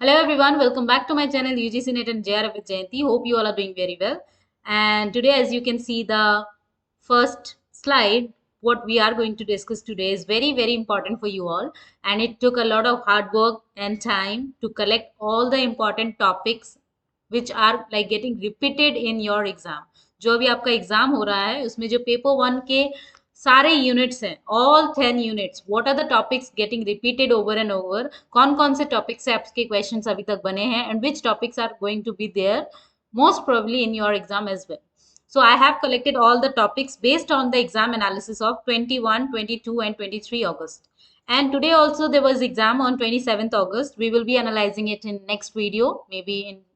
Hello everyone, welcome back to my channel UGC NET and JRF with Jayanti. Hope you all are doing very well. And today, as you can see, the first slide, what we are going to discuss today is very important for you all. And it took a lot of hard work and time to collect all the important topics which are like getting repeated in your exam. जो भी आपका exam हो रहा है उसमें जो paper one के सारे यूनिट्स हैं, all 10 units, what are the topics getting repeated over and over, कौन कौन से टॉपिक से आपके क्वेश्चंस अभी तक बने हैं and which topics are going to be there most probably in your exam as well. So I have collected all the topics based on the exam analysis of 21, 22 and 23 August. And today also there was exam on 27th August. We will be analyzing it in next video, maybe in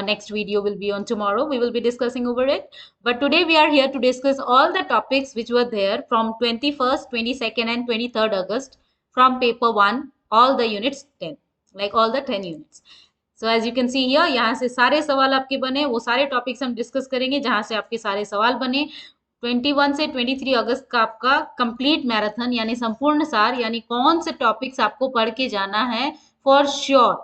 next video will be on tomorrow. We will be discussing over it. But today we are here to discuss all the topics which were there from 21st, 22nd and 23rd August from paper 1, all the units 10, like all the 10 units. So as you can see here, यहाँ से सारे सवाल आपके बने, वो सारे topics हम discuss करेंगे जहाँ से आपके सारे सवाल बने. 21 से 23 अगस्त का आपका कंप्लीट मैराथन यानी संपूर्ण सार, यानी कौन से टॉपिक्स आपको पढ़ के जाना है फॉर श्योर.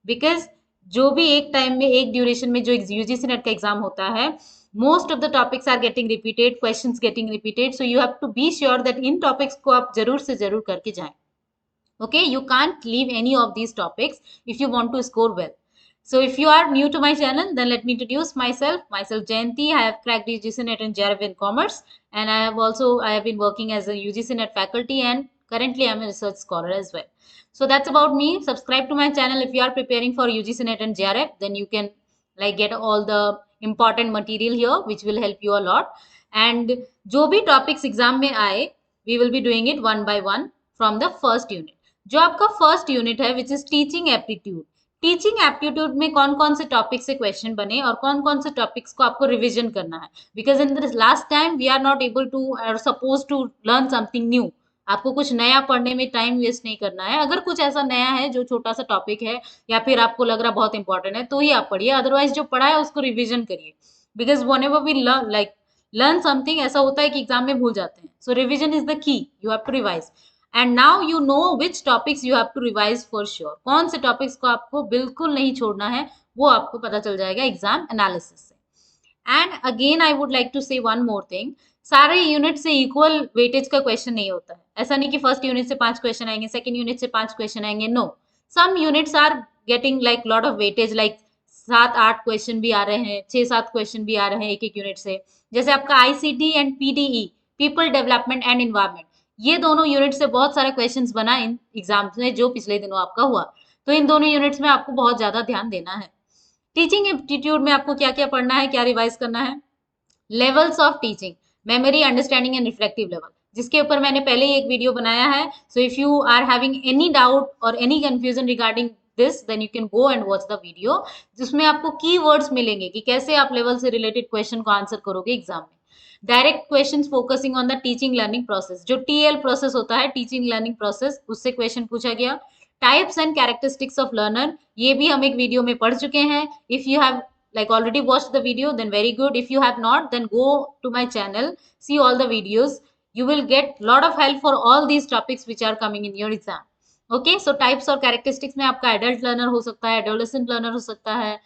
बिकॉज जो भी एक टाइम में एक ड्यूरेशन में जो यूजीसी नेट का एग्जाम होता है, most of the topics are getting repeated, questions getting repeated. So you have to be sure that इन टॉपिक्स को आप जरूर से जरूर करके जाएं. Okay, you can't leave any of these topics if you want to score well. So if you are new to my channel, then let me introduce myself Jayanti. I have cracked UGC NET and JRF in commerce, and I have been working as a UGC NET faculty, and currently I'm a research scholar as well. So that's about me. Subscribe to my channel if you are preparing for UGC NET and JRF, then you can like get all the important material here which will help you a lot. And जो भी topics exam में आए, we will be doing it one by one from the first unit. जो आपका first unit है which is teaching aptitude. Teaching aptitude में कौन कौन से टॉपिक से क्वेश्चन बने और कौन कौन से टॉपिक्स को आपको रिवीजन करना है. Because in the last time we are not able to और suppose to learn something new. आपको कुछ नया पढ़ने में टाइम वेस्ट नहीं करना है. अगर कुछ ऐसा नया है जो छोटा सा टॉपिक है या फिर आपको लग रहा बहुत इंपॉर्टेंट है तो ही आप पढ़िए, अदरवाइज जो पढ़ा है उसको रिविजन करिए. Because whenever we learn something, ऐसा होता है कि एग्जाम में भूल जाते हैं. So revision is the key. You have to revise. And now you know which topics you have to revise for sure. कौन से टॉपिक्स को आपको बिल्कुल नहीं छोड़ना है वो आपको पता चल जाएगा एग्जाम एनालिसिस से. And again I would like to say one more thing, सारे यूनिट से इक्वल वेटेज का क्वेश्चन नहीं होता है. ऐसा नहीं कि फर्स्ट यूनिट से 5 क्वेश्चन आएंगे, सेकंड यूनिट से 5 क्वेश्चन आएंगे. No, some units are getting like lot of weightage, like 7-8 question भी आ रहे हैं, 6-7 क्वेश्चन भी आ रहे हैं एक एक यूनिट से. जैसे आपका ICT and PDE, people development and environment, ये दोनों यूनिट से बहुत सारे क्वेश्चंस बना इन एग्जाम्स में जो पिछले दिनों आपका हुआ. तो इन दोनों यूनिट्स में आपको बहुत ज्यादा ध्यान देना है. टीचिंग एप्टीट्यूड में आपको क्या क्या पढ़ना है, क्या रिवाइज करना है. Levels of teaching, memory, understanding and reflective level, जिसके ऊपर मैंने पहले ही एक वीडियो बनाया है. So if you are having any doubt और any confusion regarding this, then you can go and watch the video, जिसमें आपको कीवर्ड्स मिलेंगे कि कैसे आप लेवल से रिलेटेड क्वेश्चन को आंसर करोगे एग्जाम में. Direct questions focusing on the teaching learning process, जो टीएल प्रोसेस होता है, टीचिंग लर्निंग प्रोसेस, उससे क्वेश्चन पूछा गया. Types and characteristics of learner, ये भी हम एक वीडियो में पढ़ चुके हैं. If you have like already watched the video, then very good. If you have not, then go to my channel, see all the videos. You will get lot of help for all these topics which are coming in your exam. Okay, so types और characteristics में आपका adult learner हो सकता है, adolescent learner हो सकता है,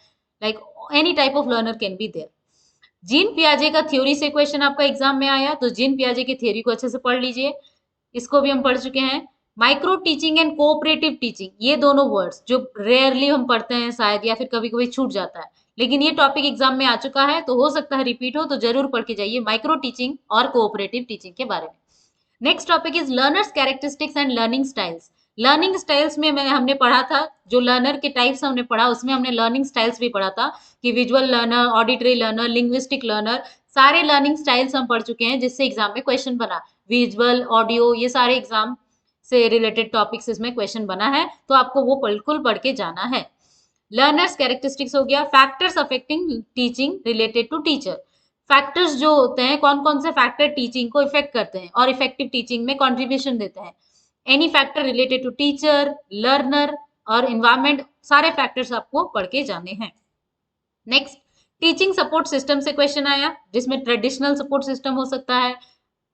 like any type of learner can be there. Jean पियाजे का थ्योरी से क्वेश्चन आपका एग्जाम में आया, तो जीन पियाजे की थ्योरी को अच्छे से पढ़ लीजिए. इसको भी हम पढ़ चुके हैं. Micro teaching and cooperative teaching, ये दोनों वर्ड्स जो रेयरली हम पढ़ते हैं शायद, या फिर कभी कभी छूट जाता है, लेकिन ये टॉपिक एग्जाम में आ चुका है तो हो सकता है रिपीट हो, तो जरूर पढ़ के जाइए माइक्रो टीचिंग और कोऑपरेटिव टीचिंग के बारे में. Next topic is learners characteristics and learning styles. Learning styles में हमने पढ़ा था, जो लर्नर के टाइप्स हमने पढ़ा उसमें हमने लर्निंग स्टाइल्स भी पढ़ा था कि visual learner, auditory learner, linguistic learner, सारे लर्निंग स्टाइल्स हम पढ़ चुके हैं जिससे एग्जाम में क्वेश्चन बना. विजुअल, ऑडियो, ये सारे एग्जाम से रिलेटेड टॉपिक्स इसमें क्वेश्चन बना है, तो आपको वो बिल्कुल पढ़ के जाना है. लर्नर्स कैरेक्टरिस्टिक्स हो गया. Factors affecting teaching related to teacher, factors जो होते हैं, कौन कौन से फैक्टर टीचिंग को इफेक्ट करते हैं और इफेक्टिव टीचिंग में कंट्रीब्यूशन देते हैं. Any factor related to teacher, learner और इन्वायरमेंट, सारे फैक्टर्स आपको पढ़ के जाने हैं. नेक्स्ट, टीचिंग सपोर्ट सिस्टम से क्वेश्चन आया, जिसमें ट्रेडिशनल सपोर्ट सिस्टम हो सकता है,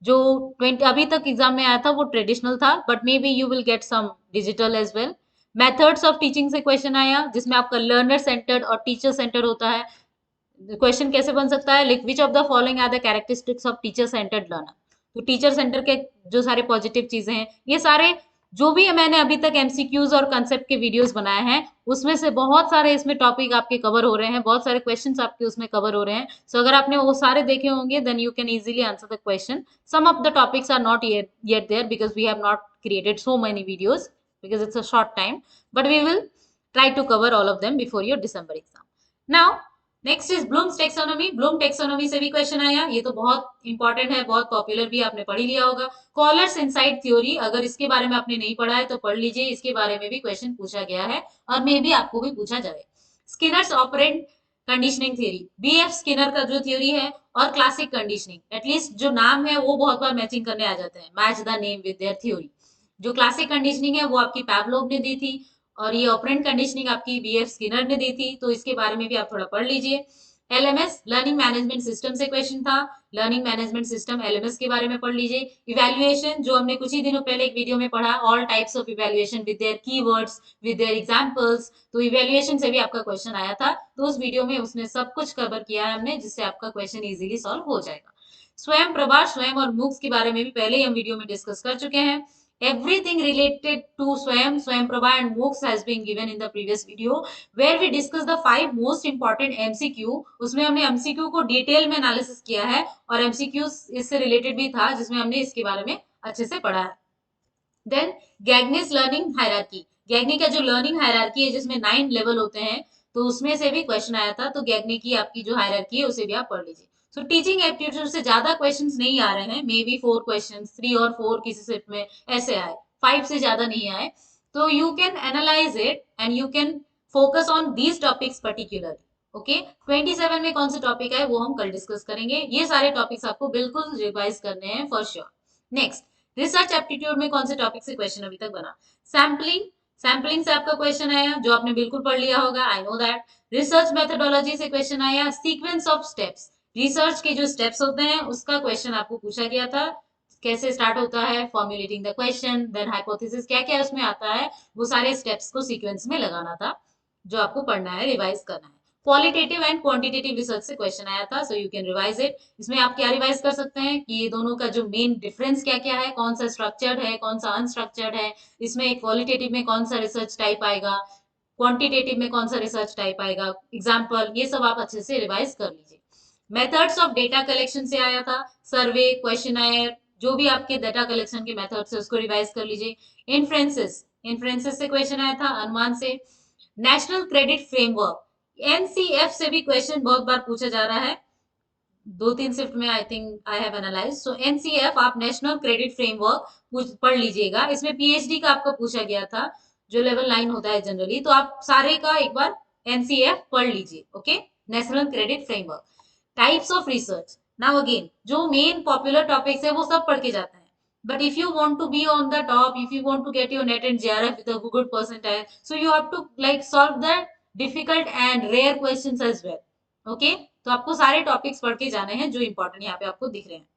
जो 20 अभी तक एग्जाम में आया था वो ट्रेडिशनल था, but maybe you will get some digital as well. Methods of teaching से क्वेश्चन आया, जिसमें आपका लर्नर सेंटर्ड और टीचर सेंटर्ड होता है। क्वेश्चन कैसे बन सकता है, like which of the following are the characteristics of teacher centred learner. तो टीचर सेंटर के जो सारे पॉजिटिव चीजें हैं, ये सारे जो भी मैंने अभी तक एमसीक्यूज और कंसेप्ट के वीडियोस बनाए हैं, उसमें से बहुत सारे इसमें टॉपिक आपके कवर हो रहे हैं, बहुत सारे क्वेश्चंस आपके उसमें कवर हो रहे हैं। सो अगर आपने वो सारे देखे होंगे, then you can easily answer the question. Some of the topics are not yet there because we have not created so many videos because it's a short time, but we will try to cover all of them before your December exam. Now next is blooms taxonomy. Bloom taxonomy से भी question आया, ये तो बहुत important है, बहुत popular भी, आपने पढ़ ही लिया होगा। कॉलर्स इनसाइड थ्योरी, अगर इसके बारे में आपने नहीं पढ़ा है तो पढ़ लीजिए, इसके बारे में भी क्वेश्चन पूछा गया है और मे भी आपको भी पूछा जाए। Skinner's operant conditioning theory, BF Skinner का जो थ्योरी है, और क्लासिक कंडीशनिंग, एटलीस्ट जो नाम है वो बहुत बार मैचिंग करने आ जाते हैं, match the name with their theory. जो क्लासिक कंडीशनिंग है वो आपकी पैवलोव ने दी थी, और ये ऑपरेंट कंडीशनिंग आपकी बीएफ स्किनर ने दी थी, तो इसके बारे में भी आप थोड़ा पढ़ लीजिए। एलएमएस लर्निंग मैनेजमेंट सिस्टम से क्वेश्चन था, लर्निंग मैनेजमेंट सिस्टम एलएमएस के बारे में पढ़ लीजिए। इवैल्यूएशन, जो हमने कुछ ही दिनों पहले एक वीडियो में पढ़ा, all types of evaluation with their keywords with their examples, तो इवैल्यूएशन से भी आपका क्वेश्चन आया था, तो उस वीडियो में उसने सब कुछ कवर किया है हमने, जिससे आपका क्वेश्चन इजीली सॉल्व हो जाएगा। स्वयं प्रभा, स्वयं और मूक्स के बारे में भी पहले ही हम वीडियो में डिस्कस कर चुके हैं। Everything related to Swayam Prabha and MOOCs has been given in the previous video where we discussed the 5 most important MCQ। उसमें हमने MCQ को डिटेल में एनालिसिस किया है, और MCQ इससे रिलेटेड भी था, जिसमें हमने इसके बारे में अच्छे से पढ़ा है। देन गैग्निस लर्निंग हायरार्की, गैग्नी का जो लर्निंग हायरार्की है जिसमें 9 लेवल होते हैं, तो उसमें से भी क्वेश्चन आया था, तो गैग्नी की आपकी जो हायरार्की है उसे भी आप पढ़ लीजिए। सो टीचिंग एप्टीट्यूड से ज्यादा क्वेश्चंस नहीं आ रहे हैं, मे बी 4 क्वेश्चंस, 3 और 4 किसी सेट में ऐसे आए, 5 से ज्यादा नहीं आए, तो you can analyse it and you can focus on these topics particularly. Okay, 27 में कौन से टॉपिक है वो हम कल डिस्कस करेंगे, ये सारे टॉपिक्स आपको बिल्कुल रिवाइज करने हैं for sure. Next, research aptitude में कौन से टॉपिक से क्वेश्चन अभी तक बना, सैम्पलिंग, सैम्पलिंग से आपका क्वेश्चन आया, जो आपने बिल्कुल पढ़ लिया होगा, I know that. Research methodology से क्वेश्चन आया, सीक्वेंस ऑफ स्टेप्स, रिसर्च के जो स्टेप्स होते हैं उसका क्वेश्चन आपको पूछा गया था, कैसे स्टार्ट होता है, formulating the question, then hypothesis, क्या क्या उसमें आता है, वो सारे स्टेप्स को सीक्वेंस में लगाना था, जो आपको पढ़ना है, रिवाइज करना है। क्वालिटेटिव एंड क्वांटिटेटिव रिसर्च से क्वेश्चन आया था, so you can revise it. इसमें आप क्या रिवाइज कर सकते हैं कि ये दोनों का जो मेन डिफरेंस क्या क्या है, कौन सा स्ट्रक्चर्ड है, कौन सा अनस्ट्रक्चर्ड है, इसमें क्वालिटेटिव में कौन सा रिसर्च टाइप आएगा, क्वांटिटेटिव में कौन सा रिसर्च टाइप आएगा, एग्जाम्पल, ये सब आप अच्छे से रिवाइज कर लीजिए। मेथड्स ऑफ डेटा कलेक्शन से आया था, सर्वे, क्वेश्चनर, जो भी आपके डेटा कलेक्शन के मेथड्स है उसको रिवाइज कर लीजिए। इन्फ्रेंसेस, इन्फ्रेंसेस से क्वेश्चन आया था, अनुमान से। नेशनल क्रेडिट फ्रेमवर्क, एनसीएफ से भी क्वेश्चन बहुत बार पूछा जा रहा है, 2-3 शिफ्ट में I think I have analyse. So NCF, आप नेशनल क्रेडिट फ्रेमवर्क पढ़ लीजिएगा, इसमें पीएचडी का आपका पूछा गया था, जो लेवल 9 होता है जनरली, तो आप सारे का एक बार एनसीएफ पढ़ लीजिए। Okay, national credit framework. Types of research, now again जो मेन पॉपुलर टॉपिक्स है वो सब पढ़ के जाते हैं, but if you want to be on the top, if you want to get your net and JRF with a good percentile, so you have to like solve the difficult and rare questions as well. Okay, तो आपको सारे topics पढ़ के जाने हैं जो important यहाँ पे आपको दिख रहे हैं।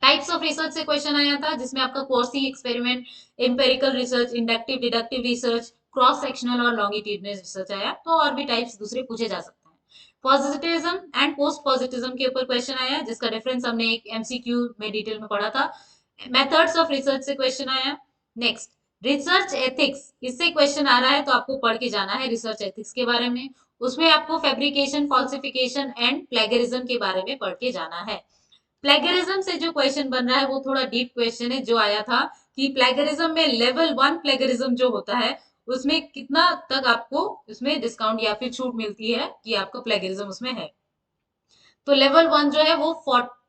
टाइप्स ऑफ रिसर्च से क्वेश्चन आया था, जिसमें आपका quasi experiment, empirical research, inductive deductive research, cross sectional और लॉन्गिट्यूडनल रिसर्च आया, तो और भी टाइप्स दूसरे पूछे जा सकते हैं। पॉजिटिविज्म एंड पोस्ट पॉजिटिविज्म के ऊपर क्वेश्चन आया, जिसका डिफरेंस हमने एक एमसीक्यू में डिटेल में पढ़ा था। मेथड्स ऑफ रिसर्च से क्वेश्चन आया। नेक्स्ट, रिसर्च एथिक्स, इससे क्वेश्चन आ रहा है तो आपको पढ़ के जाना है रिसर्च एथिक्स के बारे में, उसमें आपको फैब्रिकेशन, फॉल्सिफिकेशन एंड प्लेगरिज्म के बारे में पढ़ के जाना है। प्लेगरिज्म से जो क्वेश्चन बन रहा है वो थोड़ा डीप क्वेश्चन है, जो आया था कि प्लेगरिज्म में लेवल 1 प्लेगरिज्म जो होता है उसमें कितना तक आपको उसमें डिस्काउंट या फिर छूट मिलती है कि आपका प्लेगरिज्म उसमें है। तो लेवल 1 जो है वो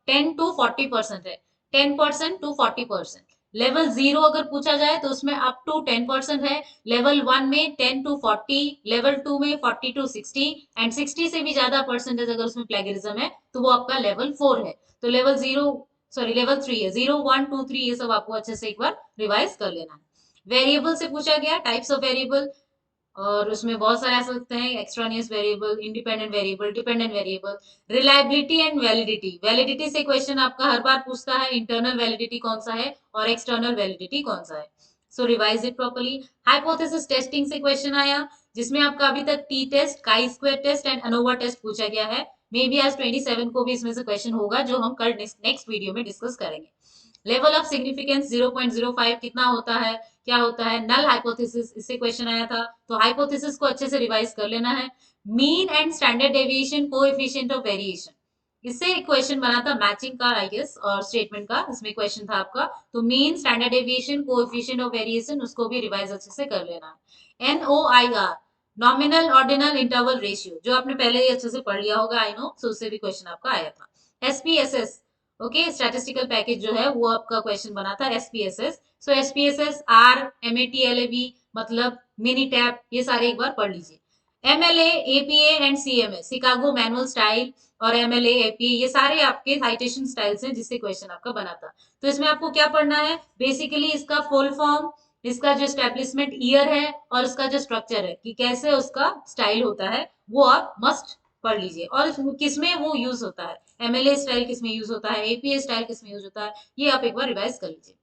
10 to 40% है, 10% to 40%। लेवल 0 अगर पूछा जाए तो उसमें अप टू 10% है, लेवल 1 में 10 to 40, लेवल 2 में 40 to 60 एंड 60 से भी ज्यादा परसेंटेज अगर उसमें प्लेगरिज्म है तो वो आपका लेवल 4 है। तो लेवल 0, सॉरी लेवल 3 है, 0 1 2 3 ये सब आपको अच्छे से एक बार रिवाइज कर लेना है। वेरिएबल से पूछा गया, टाइप्स ऑफ वेरिएबल, और उसमें बहुत सारे आ सकते हैं, extraneous variable, independent variable, dependent variable. Reliability and validity, validity से क्वेश्चन आपका हर बार पूछता है, इंटरनल वैलिडिटी कौन सा है और एक्सटर्नल वैलिडिटी कौन सा है। So revise it properly. Hypothesis testing से क्वेश्चन आया, जिसमें आपका अभी तक T test, chi square test and ANOVA test पूछा गया है। मे बी आज 27 को भी इसमें से क्वेश्चन होगा, जो हम कल नेक्स्ट वीडियो में डिस्कस करेंगे। लेवल ऑफ सिग्निफिकेंस 0.05 कितना होता है, क्या होता है। नल हाइपोथेसिस, इससे क्वेश्चन आया था, तो हाइपोथेसिस को अच्छे से रिवाइज कर लेना है। Mean and standard deviation, coefficient of variation, इससे एक क्वेश्चन बना था मैचिंग का आई गेस, और स्टेटमेंट का इसमें क्वेश्चन था आपका। तो mean, standard deviation, coefficient of variation, उसको भी रिवाइज अच्छे से कर लेना है। NOIR, nominal ordinal interval ratio, जो आपने पहले ही अच्छे से पढ़ लिया होगा, आई नो, सो उससे भी क्वेश्चन आपका आया था। SPSS, ओके, स्टैटिस्टिकल पैकेज जो है वो आपका क्वेश्चन बना था SPSS। सो SPSS, RMATLAB मतलब मिनी टैप, ये सारे एक बार पढ़ लीजिए। MLA, APA and CMA, Chicago manual style और MLA, APA, ये सारे आपके साइटेशन स्टाइल्स हैं जिससे क्वेश्चन आपका बना था। तो इसमें आपको क्या पढ़ना है, बेसिकली इसका फुल फॉर्म, इसका जो स्टैब्लिशमेंट ईयर है और इसका जो स्ट्रक्चर है कि कैसे उसका स्टाइल होता है, वो आप मस्ट पढ़ लीजिए। और किसमें वो यूज होता है, MLA स्टाइल किसमें यूज होता है, APA स्टाइल किसमें यूज होता है, ये आप एक बार रिवाइज कर लीजिए।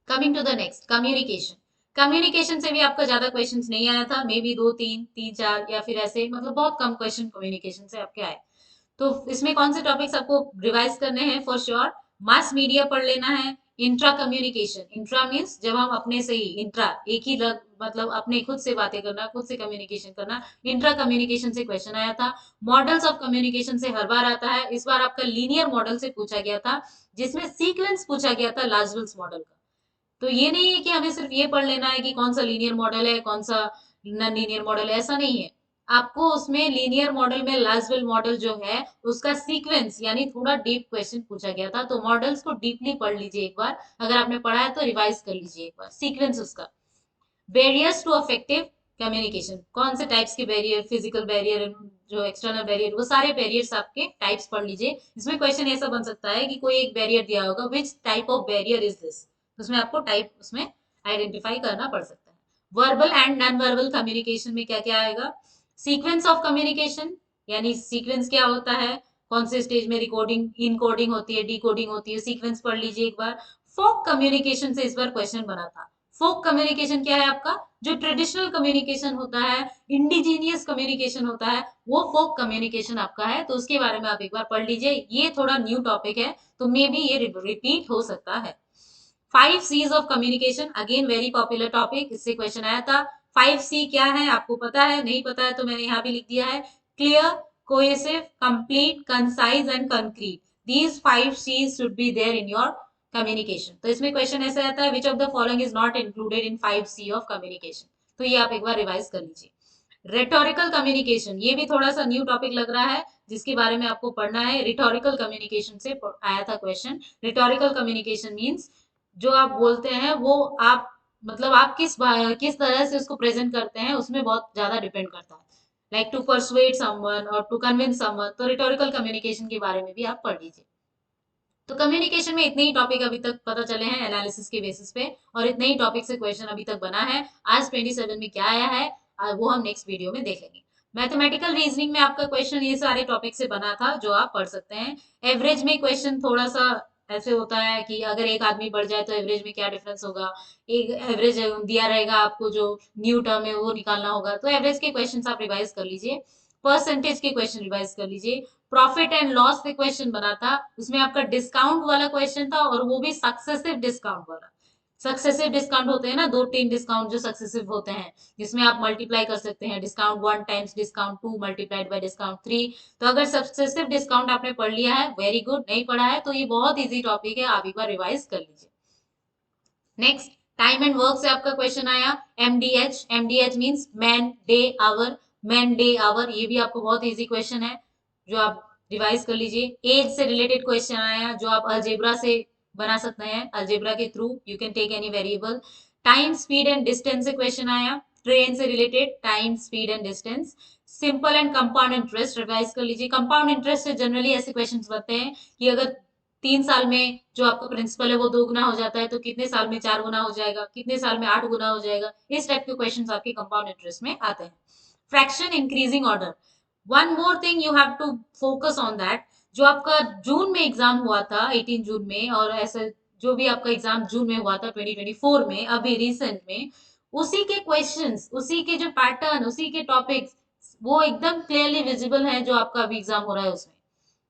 Coming to the next, communication. Communication से भी आपका ज्यादा क्वेश्चंस नहीं आया था, मे बी दो तीन तीन चार या फिर ऐसे, मतलब बहुत कम क्वेश्चन कम्युनिकेशन से आपके आए। तो इसमें कौन से टॉपिक्स आपको रिवाइज करने हैं फॉर श्योर। मास मीडिया पढ़ लेना है। इंट्रा कम्युनिकेशन, इंट्रा मीन्स जब हम अपने से ही, इंट्रा एक ही मतलब अपने खुद से बातें करना, खुद से कम्युनिकेशन करना, इंट्रा कम्युनिकेशन से क्वेश्चन आया था। मॉडल्स ऑफ कम्युनिकेशन से हर बार आता है, इस बार आपका लीनियर मॉडल से पूछा गया था, जिसमें सीक्वेंस पूछा गया था लाजवल्स मॉडल का। तो ये नहीं है कि हमें सिर्फ ये पढ़ लेना है कि कौन सा लीनियर मॉडल है, कौन सा नॉन लीनियर मॉडल है, ऐसा नहीं है। आपको उसमें लीनियर मॉडल में लाजवेल मॉडल जो है उसका सीक्वेंस यानी थोड़ा डीप क्वेश्चन पूछा गया था। तो मॉडल्स को डीपली पढ़ लीजिए एक बार, अगर आपने पढ़ा है तो रिवाइज कर लीजिए एक बार सीक्वेंस उसका। बैरियर्स टू अफेक्टिव कम्युनिकेशन, कौन से टाइप्स के बैरियर, फिजिकल बैरियर, जो एक्सटर्नल बैरियर, वो सारे बैरियर्स आपके टाइप्स पढ़ लीजिए। इसमें क्वेश्चन ऐसा बन सकता है कि कोई एक बैरियर दिया होगा, which type of barrier is this, उसमें आपको टाइप उसमें आइडेंटिफाई करना पड़ सकता है। Verbal and non verbal communication में क्या क्या आएगा। सीक्वेंस ऑफ कम्युनिकेशन, यानी सीक्वेंस क्या होता है, कौन से स्टेज में रिकॉर्डिंग, इनकोडिंग होती है, डिकोडिंग होती है, सीक्वेंस पढ़ लीजिए एक बार। फोक कम्युनिकेशन से इस बार क्वेश्चन बना था। फोक कम्युनिकेशन क्या है आपका, जो ट्रेडिशनल कम्युनिकेशन होता है, इंडिजीनियस कम्युनिकेशन होता है, वो फोक कम्युनिकेशन आपका है। तो उसके बारे में आप एक बार पढ़ लीजिए, ये थोड़ा न्यू टॉपिक है, तो मे बी ये रिपीट हो सकता है। 5 C's of communication, again very popular topic, इससे क्वेश्चन आया था। 5C क्या है आपको पता है, नहीं पता है तो मैंने यहाँ भी लिख दिया है। Clear, cohesive, complete, concise and concrete, these 5 C's should be there in your communication. तो इसमें क्वेश्चन ऐसा आता है, which of the following is not included in 5C of communication. तो ये आप एक बार रिवाइज कर लीजिए। रेटोरिकल कम्युनिकेशन, ये भी थोड़ा सा न्यू टॉपिक लग रहा है, जिसके बारे में आपको पढ़ना है। रिटोरिकल कम्युनिकेशन से आया था क्वेश्चन। रिटोरिकल कम्युनिकेशन मीन्स जो आप बोलते हैं वो आप, मतलब आप किस तरह से उसको प्रेजेंट करते हैं, उसमें बहुत ज्यादा डिपेंड करता है। लाइक टू परसुएट समवन और टू कन्विंस समवन, तो रिटोरिकल कम्युनिकेशन के बारे में भी आप पढ़ लीजिए। तो कम्युनिकेशन में इतने ही टॉपिक अभी तक पता चले हैं एनालिसिस के बेसिस पे, और इतने ही टॉपिक से क्वेश्चन अभी तक बना है। आज 27 में क्या आया है वो हम नेक्स्ट वीडियो में देखेंगे। मैथमेटिकल रीजनिंग में आपका क्वेश्चन ये सारे टॉपिक से बना था, जो आप पढ़ सकते हैं। एवरेज में क्वेश्चन थोड़ा सा ऐसे होता है कि अगर एक आदमी बढ़ जाए तो एवरेज में क्या डिफरेंस होगा। एक एवरेज दिया रहेगा आपको, जो न्यू टर्म है वो निकालना होगा, तो एवरेज के क्वेश्चन आप रिवाइज कर लीजिए। परसेंटेज के क्वेश्चन रिवाइज कर लीजिए। प्रॉफिट एंड लॉस पे क्वेश्चन बना था, उसमें आपका डिस्काउंट वाला क्वेश्चन था, और वो भी सक्सेसिव डिस्काउंट वाला। सक्सेसिव डिस्काउंट होते हैं ना, 2-3 डिस्काउंट जो सक्सेसिव होते हैं, जिसमें आप मल्टीप्लाई कर सकते हैं, discount 1 times discount 2 multiplied by discount 3। तो अगर सक्सेसिव डिस्काउंट आपने पढ़ लिया है, वेरी गुड, नहीं पढ़ा है तो ये बहुत इजी टॉपिक है, आप एक बार रिवाइज कर लीजिए। नेक्स्ट, टाइम एंड वर्क से आपका क्वेश्चन आया। MDH, MDH means man day hour, man day hour, ये भी आपको बहुत इजी क्वेश्चन है, जो आप रिवाइज कर लीजिए। एज से रिलेटेड क्वेश्चन आया, जो आप अलजेब्रा से बना सकते हैं, अलजेब्रा के through you can take any variable. Time, speed and distance से क्वेश्चन आया, ट्रेन से related, time, speed and distance. Simple and compound interest revise कर लीजिए। कंपाउंड इंटरेस्ट से जनरली ऐसे क्वेश्चन बनते हैं कि अगर 3 साल में जो आपका प्रिंसिपल है वो 2 गुना हो जाता है, तो कितने साल में 4 गुना हो जाएगा, कितने साल में 8 गुना हो जाएगा, इस टाइप के क्वेश्चन आपके कंपाउंड इंटरेस्ट में आते हैं। Fraction increasing order, one more thing you have to focus on that, जो आपका जून में एग्जाम हुआ था 18 जून में, और ऐसे जो भी आपका एग्जाम जून में हुआ था 2024 में, अभी रिसेंट में, उसी के क्वेश्चंस, उसी के जो पैटर्न, उसी के टॉपिक्स, वो एकदम क्लियरली विजिबल है जो आपका अभी एग्जाम हो रहा है उसमें।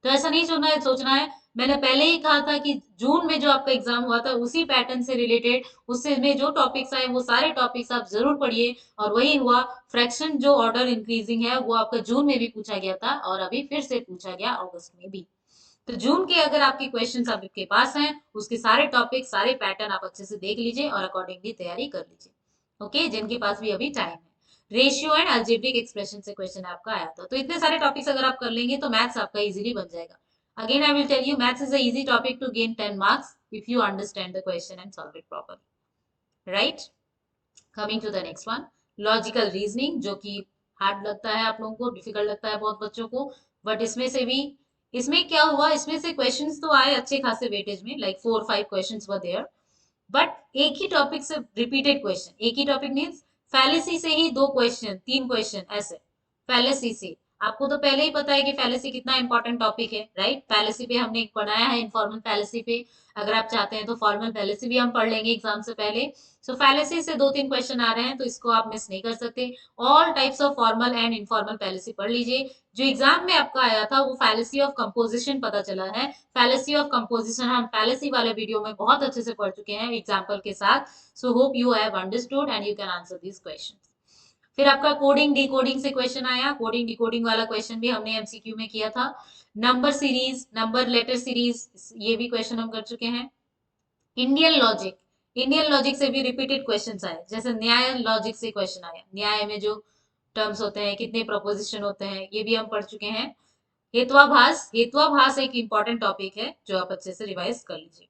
तो ऐसा नहीं सोचना है। मैंने पहले ही कहा था कि जून में जो आपका एग्जाम हुआ था उसी पैटर्न से रिलेटेड, उससे में जो टॉपिक्स आए वो सारे टॉपिक्स आप जरूर पढ़िए, और वही हुआ। फ्रैक्शन जो ऑर्डर इंक्रीजिंग है वो आपका जून में भी पूछा गया था और अभी फिर से पूछा गया अगस्त में भी। तो जून के अगर आपके क्वेश्चंस आपके पास हैं, उसके सारे टॉपिक, सारे पैटर्न आप अच्छे से देख लीजिए और अकॉर्डिंगली तैयारी कर लीजिए। ओके, जिनके पास भी अभी टाइम है। रेशियो एंड अलजेब्रिक एक्सप्रेशन से क्वेश्चन आपका आया था, तो इतने सारे टॉपिक्स अगर आप कर लेंगे तो मैथ्स आपका इजीली बन जाएगा। Again I will tell you, maths is a easy topic to gain 10 marks if you understand the question and solve it proper, right. Coming to the next one, logical reasoning, जो कि hard लगता है आप लोगों को, difficult लगता है बहुत बच्चों को, बट इसमें से भी, इसमें क्या हुआ, इसमें से क्वेश्चंस तो आए अच्छे खासे वेटेज में, like 4-5 questions were there, but एक ही टॉपिक से रिपीटेड क्वेश्चन, एक ही टॉपिक मीन्स फैलेसी से ही 2 क्वेश्चन, 3 क्वेश्चन ऐसे, फैलेसी से। आपको तो पहले ही पता है कि फैलेसी कितना इंपॉर्टेंट टॉपिक है, राइट। फैलेसी पे हमने पढ़ाया है, इनफॉर्मल फैलेसी पे। अगर आप चाहते हैं तो फॉर्मल फैलेसी भी हम पढ़ लेंगे एग्जाम से पहले। सो फैलेसी से 2-3 क्वेश्चन आ रहे हैं, तो इसको आप मिस नहीं कर सकते। All types of formal and informal fallacy पढ़ लीजिए। जो एग्जाम में आपका आया था वो फैलेसी ऑफ कंपोजिशन पता चला है। फैलेसी ऑफ कंपोजिशन हम फैलेसी वाले वीडियो में बहुत अच्छे से पढ़ चुके हैं एग्जाम्पल के साथ। So hope you have understood and you can answer this question. फिर आपका कोडिंग डिकोडिंग से क्वेश्चन आया। कोडिंग डिकोडिंग वाला क्वेश्चन भी हमने एमसीक्यू में किया था। Number series, number letter series, ये भी क्वेश्चन हम कर चुके हैं। इंडियन लॉजिक, इंडियन लॉजिक से भी रिपीटेड क्वेश्चन आए, जैसे न्याय लॉजिक से क्वेश्चन आया, न्याय में जो टर्म्स होते हैं, कितने प्रोपोजिशन होते हैं, ये भी हम पढ़ चुके हैं। हेत्वाभास, हेत्वाभास एक इंपॉर्टेंट टॉपिक है जो आप अच्छे से रिवाइज कर लीजिए।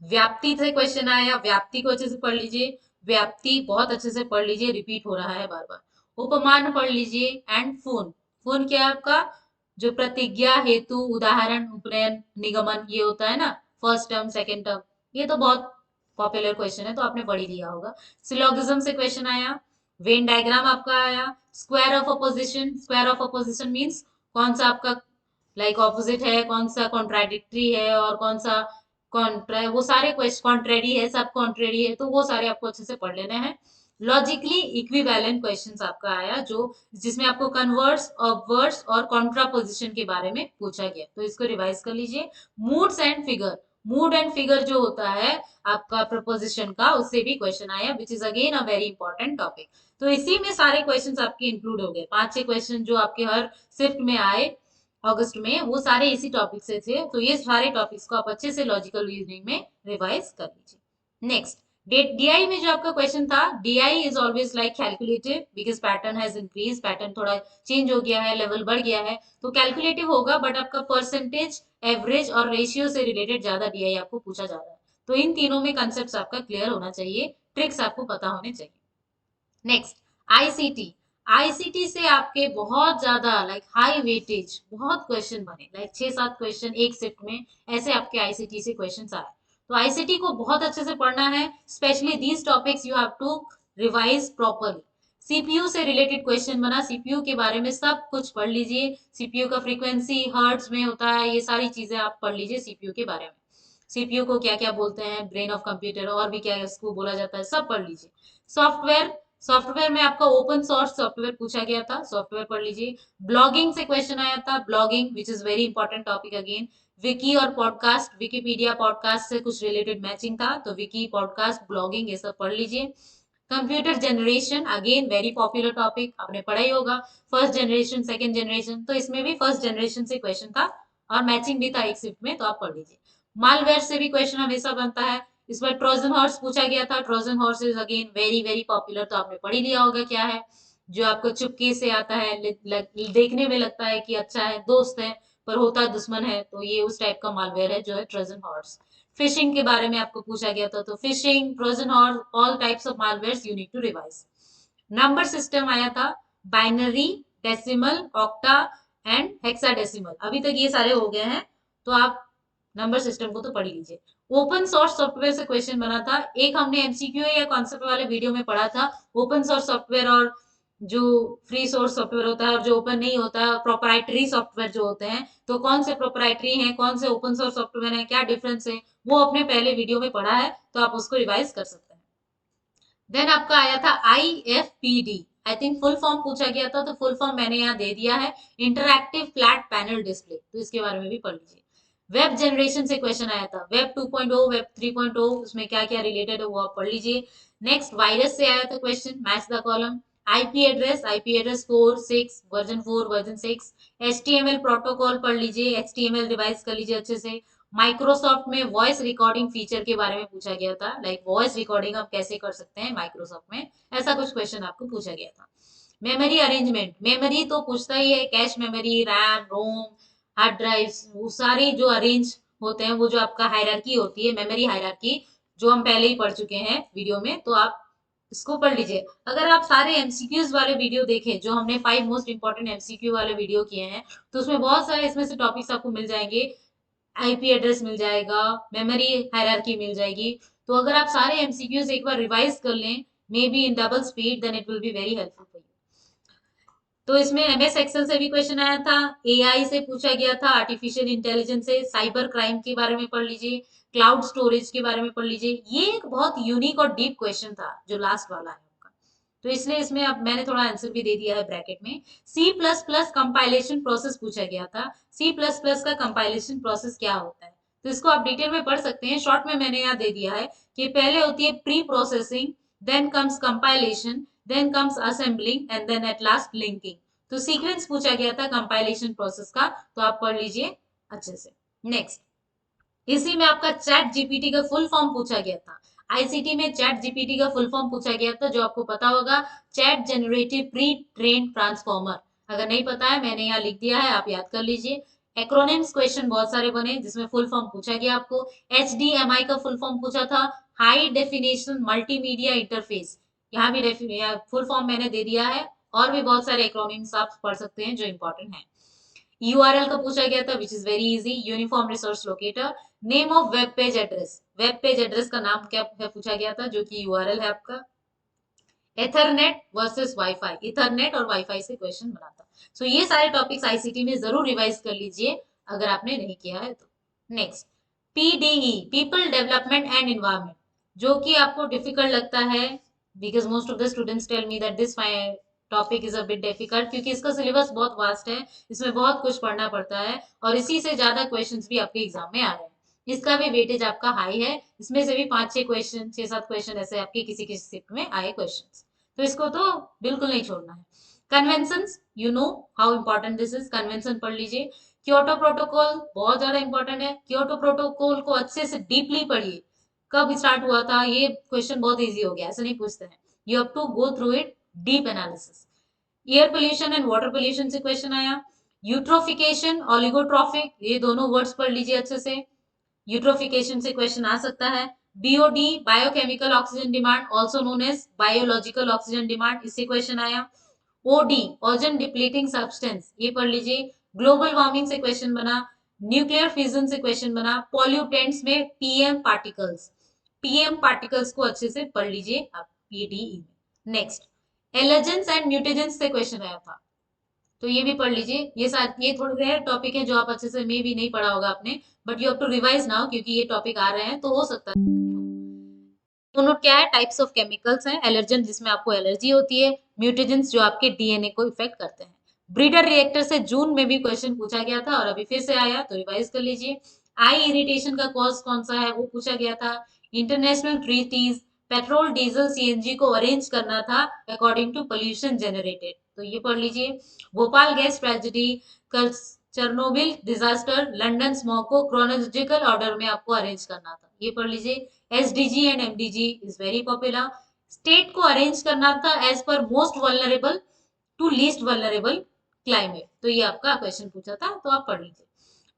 व्याप्ति से क्वेश्चन आया, व्याप्ति को अच्छे से पढ़ लीजिए। व्याप्ति बहुत अच्छे से पढ़ लीजिए, रिपीट हो रहा है बार बार। उपमान पढ़ लीजिए। एंड फून, फून क्या है आपका, जो प्रतिज्ञा, हेतु, उदाहरण, उपनयन, निगमन, ये होता है ना, फर्स्ट टर्म सेकेंड टर्म, ये तो बहुत पॉपुलर क्वेश्चन है, तो आपने पढ़ ही लिया होगा। सिलोगिज्म से क्वेश्चन आया। वेन डायग्राम आपका आया। Square of opposition, square of opposition means कौन सा आपका लाइक ऑपोजिट है, कौन सा कॉन्ट्राडिक्टरी है, और कौन सा कॉन्ट्रा, वो सारे क्वेश्चन कॉन्ट्रेरी है, सब कॉन्ट्रेरी है, तो वो सारे आपको अच्छे से पढ़ लेने हैं। लॉजिकली इक्विवेलेंट क्वेश्चंस आपका आया, जो जिसमें आपको कन्वर्स, ऑब्वर्स और कॉन्ट्रापोजिशन के बारे में पूछा गया, तो इसको रिवाइज कर लीजिए। Moods and figure, mood and figure जो होता है आपका प्रपोजिशन का, उससे भी क्वेश्चन आया, which is again a very important topic. तो इसी में सारे क्वेश्चंस आपके इंक्लूड हो गए, 5-6 क्वेश्चन जो आपके हर शिफ्ट में आए अगस्त में, वो सारे इसी टॉपिक से थे। तो ये सारे टॉपिक्स को आप अच्छे से लॉजिकल रीजनिंग में रिवाइज कर लीजिए। नेक्स्ट, डीआई में जो आपका क्वेश्चन था, DI is always like calculative because pattern has increase, pattern थोड़ा चेंज हो गया है, लेवल बढ़ गया है, तो कैलकुलेटिव होगा, बट आपका परसेंटेज, एवरेज और रेशियो से रिलेटेड ज्यादा डीआई आपको पूछा जा रहा है। तो इन तीनों में कंसेप्ट आपका क्लियर होना चाहिए, ट्रिक्स आपको पता होने चाहिए। नेक्स्ट, आईसीटी, आईसीटी से आपके बहुत ज्यादा लाइक हाई वेटेज बहुत क्वेश्चन बने, लाइक 6-7 क्वेश्चन एक शिफ्ट में, ऐसे आपके आईसीटी से क्वेश्चंस आए। तो आईसीटी को बहुत अच्छे से पढ़ना है, specially these topics you have to revise properly. CPU से रिलेटेड क्वेश्चन बना, सीपीयू के बारे में सब कुछ पढ़ लीजिए। सीपीयू का फ्रीक्वेंसी हर्ट्ज में होता है, ये सारी चीजें आप पढ़ लीजिए सीपीयू के बारे में। सीपीयू को क्या क्या बोलते हैं, ब्रेन ऑफ कंप्यूटर, और भी क्या इसको बोला जाता है, सब पढ़ लीजिए। सॉफ्टवेयर, सॉफ्टवेयर में आपका ओपन सोर्स सॉफ्टवेयर पूछा गया था, सॉफ्टवेयर पढ़ लीजिए। ब्लॉगिंग से क्वेश्चन आया था, blogging which is very important topic again. Vicky और पॉडकास्ट, विकीपीडिया पॉडकास्ट से कुछ रिलेटेड मैचिंग था, तो विकी, पॉडकास्ट, ब्लॉगिंग, ये सब पढ़ लीजिए। Computer generation, again very popular topic, आपने पढ़ा ही होगा। फर्स्ट जनरेशन, सेकंड जनरेशन, तो इसमें भी फर्स्ट जनरेशन से क्वेश्चन था और मैचिंग भी था एक शिफ्ट में, तो आप पढ़ लीजिए। मालवेयर से भी क्वेश्चन हमेशा बनता है। इस बार ट्रोजन हॉर्स पूछा गया था, Trojan horse is again very very popular, तो आपने पढ़ ही लिया होगा क्या है, जो आपको चुपके से आता है, देखने में लगता है कि अच्छा है, दोस्त है, पर होता दुश्मन है, तो ये उस टाइप का मालवेयर है जो है ट्रोजन हॉर्स। फिशिंग के बारे में आपको पूछा गया था, तो phishing, Trojan horse, all types of malwares you need to revise. Number system आया था, binary, decimal, octa and hexadecimal, अभी तक ये सारे हो गए हैं, तो आप नंबर सिस्टम को तो पढ़ लीजिए। ओपन सोर्स सॉफ्टवेयर से क्वेश्चन बना था, एक हमने एमसीक्यू या कॉन्सेप्ट वाले वीडियो में पढ़ा था, ओपन सोर्स सॉफ्टवेयर और जो फ्री सोर्स सॉफ्टवेयर होता है और जो ओपन नहीं होता, प्रोप्राइटरी सॉफ्टवेयर जो होते हैं, तो कौन से प्रोप्राइटरी हैं, कौन से ओपन सोर्स सॉफ्टवेयर हैं, क्या डिफरेंस है, वो अपने पहले वीडियो में पढ़ा है, तो आप उसको रिवाइज कर सकते हैं। देन आपका आया था IFPD, I think full form पूछा गया था, तो फुल फॉर्म मैंने यहाँ दे दिया है, इंटरएक्टिव फ्लैट पैनल डिस्प्ले, तो इसके बारे में भी पढ़ लीजिए। वेब जनरेशन से क्वेश्चन आया था, वेब 2.0, वेब 3.0, उसमें क्या क्या रिलेटेड है वो आप पढ़ लीजिए। नेक्स्ट वायरस से आया था question, match the column. IP address 4, 6, version 4, version 6। HTML protocol पढ़ लीजिए, HTML रिवाइज कर लीजिए अच्छे से। माइक्रोसॉफ्ट में वॉइस रिकॉर्डिंग फीचर के बारे में पूछा गया था, लाइक वॉइस रिकॉर्डिंग आप कैसे कर सकते हैं माइक्रोसॉफ्ट में, ऐसा कुछ क्वेश्चन आपको पूछा गया था। मेमोरी अरेंजमेंट, मेमोरी तो पूछता ही है, कैश मेमोरी, रैम, रोम, हार्ड ड्राइव, वो सारी जो अरेंज होते हैं, वो जो आपका हायरार्की होती है, मेमोरी हायरार्की, जो हम पहले ही पढ़ चुके हैं वीडियो में, तो आप इसको पढ़ लीजिए। अगर आप सारे एमसीक्यूज वाले वीडियो देखें, जो हमने 5 मोस्ट इंपॉर्टेंट एमसीक्यू वाले वीडियो किए हैं, तो उसमें बहुत सारे इसमें से टॉपिक्स आपको मिल जाएंगे। आईपी एड्रेस मिल जाएगा, मेमोरी हायरार्की मिल जाएगी। तो अगर आप सारे एमसीक्यूज एक बार रिवाइज कर लें, maybe in double speed, then it will be very helpful for you. तो इसमें एमएस एक्सेल से भी क्वेश्चन आया था, एआई से पूछा गया था, आर्टिफिशियल इंटेलिजेंस से, साइबर क्राइम के बारे में पढ़ लीजिए, क्लाउड स्टोरेज के बारे में पढ़ लीजिए। ये एक बहुत यूनिक और डीप क्वेश्चन था जो लास्ट वाला है आपका, तो इसलिए इसमें अब मैंने थोड़ा आंसर भी दे दिया है ब्रैकेट में। C plus plus compilation process पूछा गया था, सी प्लस प्लस का कंपाइलेशन प्रोसेस क्या होता है, तो इसको आप डिटेल में पढ़ सकते हैं। शॉर्ट में मैंने यहाँ दे दिया है कि पहले होती है pre processing, then comes compilation, then comes assembling, and then at last linking. तो सीक्वेंस पूछा गया था कंपाइलेशन प्रोसेस का, तो आप पढ़ लीजिए अच्छे से। नेक्स्ट, इसी में आपका चैट जीपीटी का फुल फॉर्म पूछा गया था। आईसीटी में चैट जीपीटी का फुल फॉर्म पूछा गया था, जो आपको पता होगा, chat generative pre train transformer. अगर नहीं पता है, मैंने यहाँ लिख दिया है, आप याद कर लीजिए। एक्रोनिम्स क्वेश्चन बहुत सारे बने, जिसमें फुल फॉर्म पूछा गया आपको। HDMI का फुल फॉर्म पूछा था, हाई डेफिनेशन मल्टीमीडिया इंटरफेस, यहाँ भी फुल फॉर्म मैंने दे दिया है। और भी बहुत सारे एक्रोनिम्स आप पढ़ सकते हैं जो इंपॉर्टेंट है। URL का पूछा गया था, which is very easy, uniform resource locator. Name of web page address, web page address का नाम क्या है पूछा गया था, जो कि URL है आपका। एथरनेट वर्सेस वाईफाई, इथरनेट और वाईफाई से क्वेश्चन बना था। सो ये सारे टॉपिक्स आईसीटी में जरूर रिवाइज कर लीजिए अगर आपने नहीं किया है तो। Next, PDE, people development and environment, जो कि आपको डिफिकल्ट लगता है, because most of the students tell me that this topic is a bit difficult, क्योंकि इसका सिलेबस बहुत वास्ट है, इसमें बहुत कुछ पढ़ना पड़ता है, और इसी से ज्यादा क्वेश्चंस भी आपके एग्जाम में आ रहे हैं। इसका भी वेटेज आपका हाई है, इसमें से भी 5-6 क्वेश्चन, 6-7 क्वेश्चन ऐसे आपके किसी किसी शिफ्ट में आए क्वेश्चन, तो इसको तो बिल्कुल नहीं छोड़ना है। Convention, you know how important this is, convention पढ़ लीजिए। क्योटो प्रोटोकॉल बहुत ज्यादा इंपॉर्टेंट है, क्योटो प्रोटोकॉल को अच्छे से डीपली पढ़िए, कब स्टार्ट हुआ था, ये क्वेश्चन बहुत इजी हो गया, ऐसे नहीं पूछते हैं, you have to go through it, deep analysis. Air pollution and water pollution से क्वेश्चन आया। यूट्रोफिकेशन, ऑलिगोट्रॉफिक, ये दोनों वर्ड्स पढ़ लीजिए अच्छे से, यूट्रोफिकेशन से क्वेश्चन आ सकता है। BOD, biochemical oxygen demand, also known as biological oxygen demand, इससे क्वेश्चन आया। OD, ओजन डिप्लीटिंग सब्सटेंस, ये पढ़ लीजिए। ग्लोबल वार्मिंग से क्वेश्चन बना, न्यूक्लियर फिजन से क्वेश्चन बना, पॉल्यूटेंट्स में पीएम पार्टिकल्स को अच्छे से पढ़ लीजिए आप PDE में। नेक्स्ट, एलर्जेंस एंड म्यूटेजेंस से क्वेश्चन आया था, तो ये भी पढ़ लीजिए। ये थोड़े रेयर टॉपिक है जो आप अच्छे से मे भी नहीं पढ़ा होगा आपने, but you have to revise now, क्योंकि ये टॉपिक आ रहे हैं, तो हो सकता है। दोनों क्या है, टाइप्स ऑफ केमिकल्स हैं, एलर्जन जिसमें आपको एलर्जी होती है, म्यूटेजेंस जो आपके DNA को इफेक्ट करते हैं। ब्रीडर रिएक्टर से जून में भी क्वेश्चन पूछा गया था, और अभी फिर से आया, तो रिवाइज कर लीजिए। आई इरिटेशन का कॉज कौन सा है, वो पूछा गया था। International treaties, petrol diesel CNG को अरेंज करना था अकॉर्डिंग टू पोल्यूशन जनरेटेड, तो ये पढ़ लीजिए। Bhopal gas tragedy, Chernobyl disaster, London smog को क्रोनोलॉजिकल ऑर्डर में आपको अरेंज करना था, ये पढ़ लीजिए। SDG and MDG is very popular, state को अरेंज करना था as per most vulnerable to least vulnerable climate, तो ये आपका क्वेश्चन पूछा था, तो आप पढ़ लीजिए।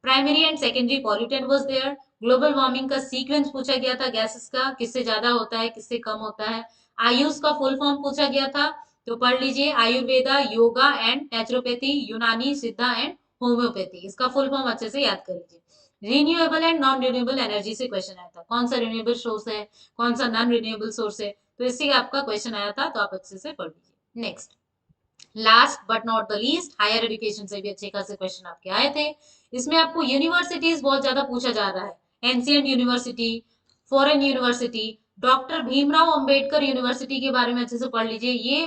Primary and secondary pollutant was there. Global warming का सीक्वेंस पूछा गया था, गैसेस का, किससे ज्यादा होता है, किससे कम होता है। आयुष का फुल फॉर्म पूछा गया था, तो पढ़ लीजिए, आयुर्वेदा, योगा एंड नेचुरोपैथी, यूनानी, सिद्धा एंड होम्योपैथी, इसका फुल फॉर्म अच्छे से याद कर लीजिए। Renewable and non renewable energy से क्वेश्चन आया था, कौन सा रिन्यूएबल सोर्स है, कौन सा नॉन रिन्यूएबल सोर्स है, तो इससे आपका क्वेश्चन आया था, तो आप अच्छे से पढ़ लीजिए। Next, last but not the least, higher education से भी अच्छे खासे क्वेश्चन आपके आए थे। इसमें आपको यूनिवर्सिटीज बहुत ज्यादा पूछा जा रहा है। Ancient university, foreign university, doctor Bhimrao Ambedkar university के बारे में अच्छे से पढ़ लीजिए, ये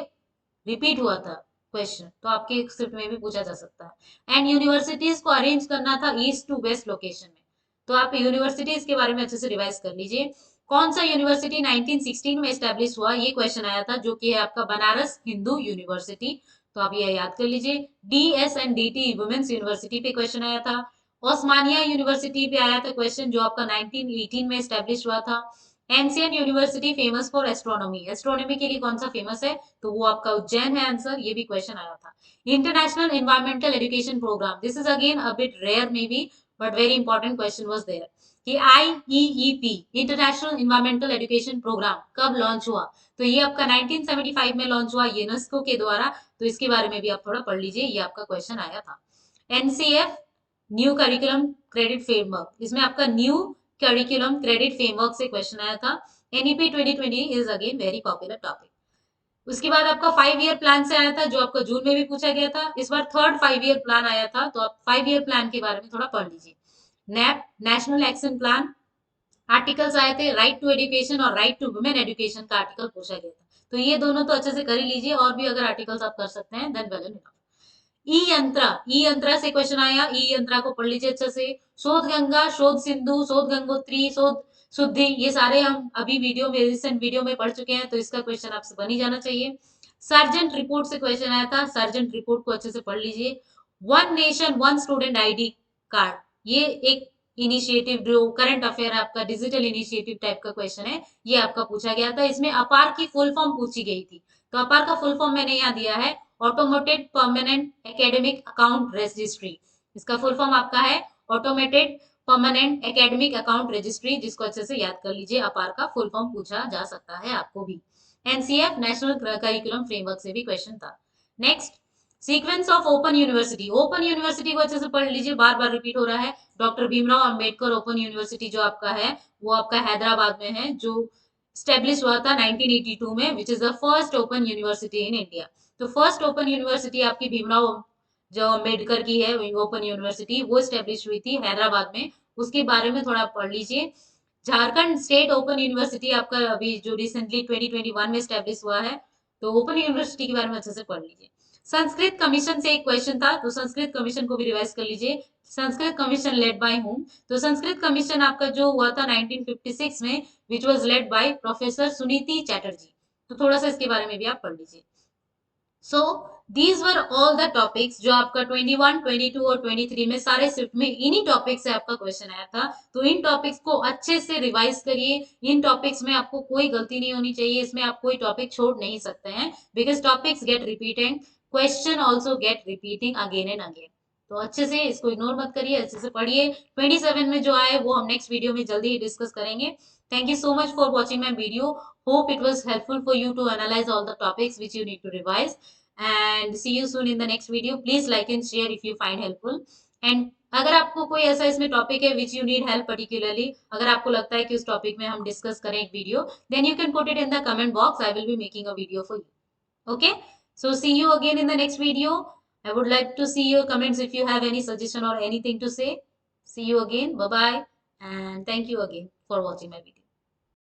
रिपीट हुआ था क्वेश्चन, तो आपके स्क्रिप्ट में भी पूछा जा सकता है। एंड यूनिवर्सिटीज को अरेंज करना था ईस्ट टू वेस्ट लोकेशन में, तो आप यूनिवर्सिटीज के बारे में अच्छे से रिवाइज कर लीजिए। कौन सा यूनिवर्सिटी 1916 में स्टैब्लिश हुआ, ये क्वेश्चन आया था, जो कि है आपका बनारस हिंदू यूनिवर्सिटी, तो आप ये याद कर लीजिए। DSNDT वुमेन्स यूनिवर्सिटी पे क्वेश्चन आया था। ओस्मानिया यूनिवर्सिटी पे आया था क्वेश्चन, जो आपका 1918 में स्टैब्लिश हुआ था। Ancient university famous for astronomy, astronomy के लिए कौन सा फेमस है, तो वो आपका उज्जैन है आंसर, ये भी क्वेश्चन आया था। International environmental education program, this is again a bit rare may be, but very important question was there कि IEEP international environmental education program कब लॉन्च हुआ, तो ये आपका 1975 में लॉन्च हुआ यूनेस्को के द्वारा, तो इसके बारे में भी आप थोड़ा पढ़ लीजिए, ये आपका क्वेश्चन आया था। NCF new curriculum credit framework, इसमें आपका न्यू करिकुलम क्रेडिट फ्रेमवर्क से क्वेश्चन आया था। NEP 2020 is again very popular topic. उसके बाद आपका 5 ईयर प्लान से आया था, जो आपका जून में भी पूछा गया था। इस बार थर्ड 5 ईयर प्लान आया था, तो आप 5 ईयर प्लान के बारे में थोड़ा पढ़ लीजिए। NAP national action plan, articles आए थे, राइट टू एजुकेशन और राइट टू वुमेन एजुकेशन का आर्टिकल पूछा गया था, तो ये दोनों तो अच्छे से कर ही लीजिए, और भी अगर आर्टिकल्स आप कर सकते हैं देन वेल एंड इनफ। ई यंत्रा से क्वेश्चन आया, ई यंत्रा को पढ़ लीजिए अच्छे से। शोध गंगा, शोध सिंधु, शोध गंगोत्री, शोध शुद्धि, ये सारे हम अभी वीडियो में, रिसेंट वीडियो में पढ़ चुके हैं, तो इसका क्वेश्चन आपसे बन ही जाना चाहिए। सर्जेंट रिपोर्ट से क्वेश्चन आया था, सर्जेंट रिपोर्ट को अच्छे से पढ़ लीजिए। One nation one student ID card, ये एक इनिशिएटिव जो करंट अफेयर आपका डिजिटल इनिशिएटिव टाइप का क्वेश्चन है, ये आपका पूछा गया था। इसमें अपार की फुल फॉर्म पूछी गई थी, तो अपार का फुल फॉर्म मैंने यहाँ दिया है, automated permanent academic account registry, इसका फुल फॉर्म आपका है automated permanent academic account registry, जिसको अच्छे से याद कर लीजिए, अपार का फुल फॉर्म पूछा जा सकता है आपको भी। NCF नेशनल करिकुलम फ्रेमवर्क से भी क्वेश्चन था। Next, sequence of open university, open university को अच्छे से पढ़ लीजिए, बार बार रिपीट हो रहा है। Doctor Bhimrao Ambedkar open university जो आपका है, वो आपका हैदराबाद में है, जो स्टेब्लिश हुआ था 1982 में, which is the first open university in India. तो फर्स्ट ओपन यूनिवर्सिटी आपकी भीमराव जो अम्बेडकर की है, ओपन यूनिवर्सिटी, वो स्टेब्लिश हुई थी हैदराबाद में, उसके बारे में थोड़ा पढ़ लीजिए। झारखंड स्टेट ओपन यूनिवर्सिटी आपका अभी जो रिसेंटली 2021 में स्टेब्लिश हुआ है, तो ओपन यूनिवर्सिटी के बारे में अच्छे से पढ़ लीजिए। संस्कृत कमीशन से एक क्वेश्चन था, तो संस्कृत कमीशन को भी रिवाइज कर लीजिए। Sanskrit commission led by home, तो संस्कृत कमीशन आपका जो हुआ था 1956 में, which was led by professor Suniti Chatterjee, तो थोड़ा सा इसके बारे में भी आप पढ़ लीजिए। So these were all the topics जो आपका 21, 22 और 23 में सारे शिफ्ट में इन्हीं टॉपिक से आपका क्वेश्चन आया था, तो इन टॉपिक्स को अच्छे से रिवाइज करिए। इन टॉपिक्स में आपको कोई गलती नहीं होनी चाहिए, इसमें आप कोई टॉपिक छोड़ नहीं सकते हैं, because topics get repeating, question also get repeating again and again, तो अच्छे से इसको इग्नोर मत करिए, अच्छे से पढ़िए। 27 में जो आए वो हम नेक्स्ट वीडियो में जल्दी ही डिस्कस करेंगे। Thank you so much for watching my video. Hope it was helpful for you to analyze all the topics which you need to revise. And see you soon in the next video. Please like and share if you find helpful. And अगर आपको कोई ऐसा इसमें topic है which you need help particularly, अगर आपको लगता है कि उस टॉपिक में हम डिस्कस करें एक video, then you can put it in the comment box, I will be making a video for you. Okay, so see you again in the next video. I would like to see your comments if you have any suggestion or anything to say. See you again, bye bye, and thank you again for watching my video.